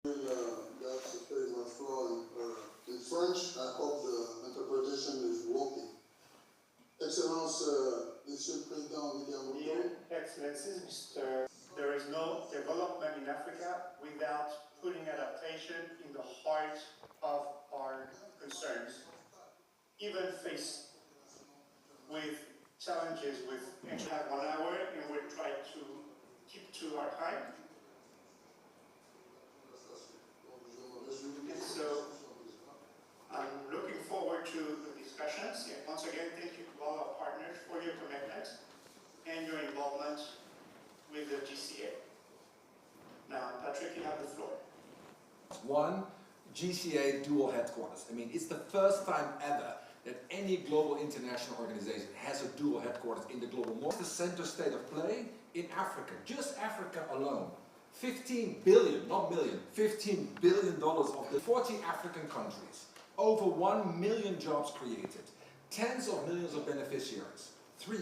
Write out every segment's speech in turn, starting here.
That's my floor in French. I hope the interpretation is working. Excellence, Monsieur le Président William RUTO. Excellencies, Mr. There is no development in Africa without putting adaptation in the heart of our concerns. Even faced with challenges with we have 1 hour and we'll try to keep to our time. And so I'm looking forward to the discussions. And once again, thank you to all our partners for your commitment and your involvement with the GCA. Now, Patrick, you have the floor. One, GCA dual headquarters. I mean, it's the first time ever that any global international organization has a dual headquarters in the global north. It's the center state of play in Africa, just Africa alone. 15 billion, not million, $15 billion of the 40 African countries. Over 1 million jobs created. Tens of millions of beneficiaries. 3,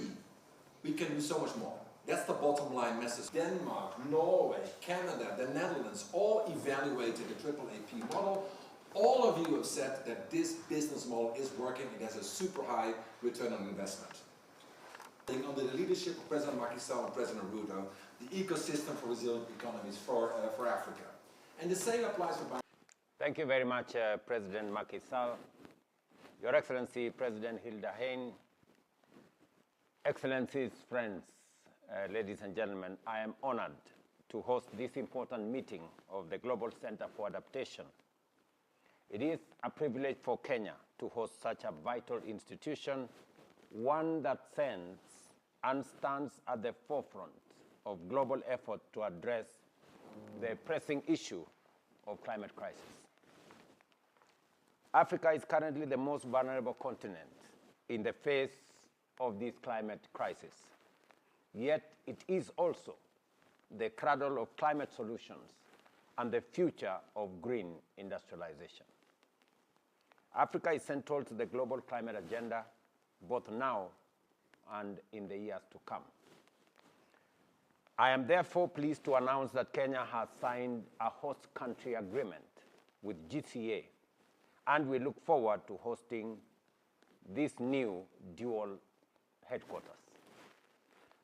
we can do so much more. That's the bottom line message. Denmark, Norway, Canada, the Netherlands all evaluated the AAAP model. All of you have said that this business model is working and has a super high return on investment. Under the leadership of President Macky Sall and President RUTO, the ecosystem for resilient economies for Africa. And the same applies for... Thank you very much, President Macky Sall. Your Excellency, President Hilda Hein, Excellencies, friends, ladies and gentlemen, I am honored to host this important meeting of the Global Center for Adaptation. It is a privilege for Kenya to host such a vital institution, one that sends and stands at the forefront of global effort to address the pressing issue of climate crisis. Africa is currently the most vulnerable continent in the face of this climate crisis. Yet it is also the cradle of climate solutions and the future of green industrialization. Africa is central to the global climate agenda, both now and in the years to come. I am therefore pleased to announce that Kenya has signed a host country agreement with GCA, and we look forward to hosting this new dual headquarters.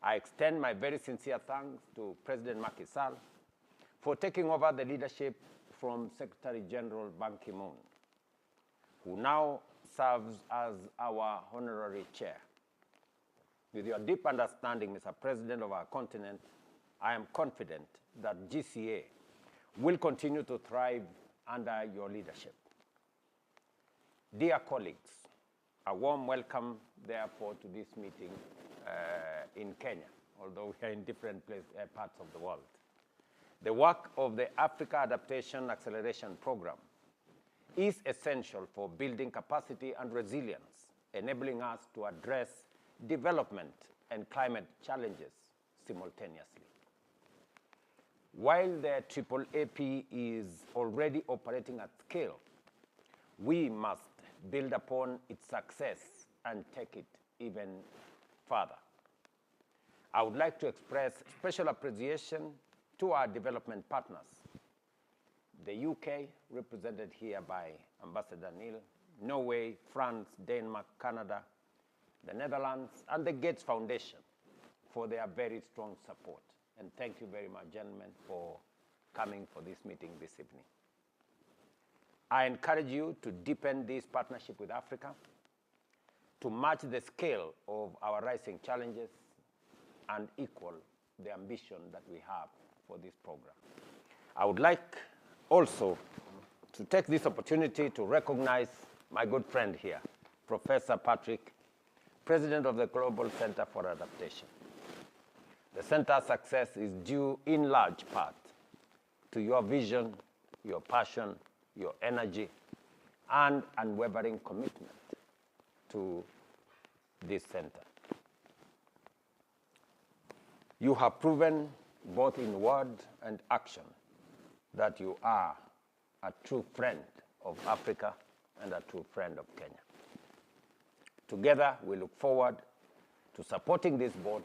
I extend my very sincere thanks to President Macky Sall for taking over the leadership from Secretary General Ban Ki-moon, who now serves as our honorary chair. With your deep understanding, Mr. President, of our continent, I am confident that GCA will continue to thrive under your leadership. Dear colleagues, a warm welcome, therefore, to this meeting in Kenya, although we are in different parts of the world. The work of the Africa Adaptation Acceleration Program is essential for building capacity and resilience, enabling us to address development and climate challenges simultaneously. While the AAAP is already operating at scale, we must build upon its success and take it even further. I would like to express special appreciation to our development partners, the UK, represented here by Ambassador Neil, Norway, France, Denmark, Canada, the Netherlands, and the Gates Foundation for their very strong support. And thank you very much, gentlemen, for coming for this meeting this evening. I encourage you to deepen this partnership with Africa, to match the scale of our rising challenges and equal the ambition that we have for this program. I would like also to take this opportunity to recognize my good friend here, Professor Patrick, President of the Global Center for Adaptation. The center's success is due in large part to your vision, your passion, your energy, and unwavering commitment to this center. You have proven, both in word and action, that you are a true friend of Africa and a true friend of Kenya. Together, we look forward to supporting this board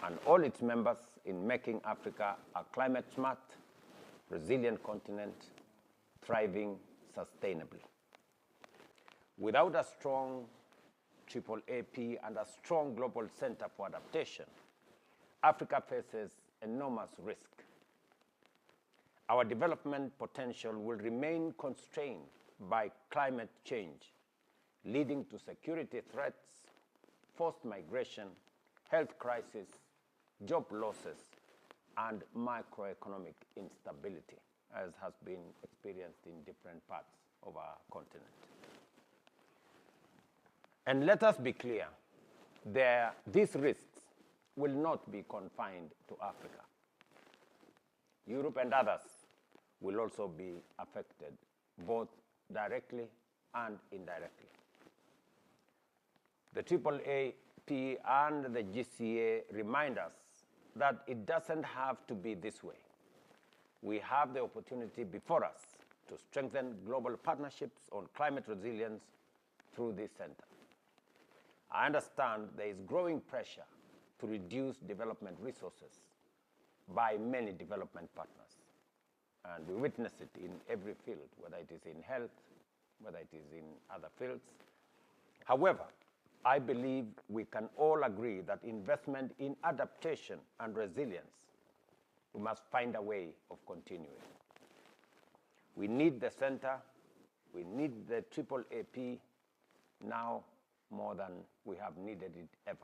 and all its members in making Africa a climate-smart, resilient continent thriving sustainably. Without a strong AAAP and a strong global center for adaptation, Africa faces enormous risk. Our development potential will remain constrained by climate change, leading to security threats, forced migration, health crisis, job losses, and macroeconomic instability, as has been experienced in different parts of our continent. And let us be clear, these risks will not be confined to Africa. Europe and others will also be affected, both directly and indirectly. The AAAP and the GCA remind us that it doesn't have to be this way. We have the opportunity before us to strengthen global partnerships on climate resilience through this center. I understand there is growing pressure to reduce development resources by many development partners. And we witness it in every field, whether it is in health, whether it is in other fields. However, I believe we can all agree that investment in adaptation and resilience, we must find a way of continuing. We need the center, we need the AAAP now more than we have needed it ever.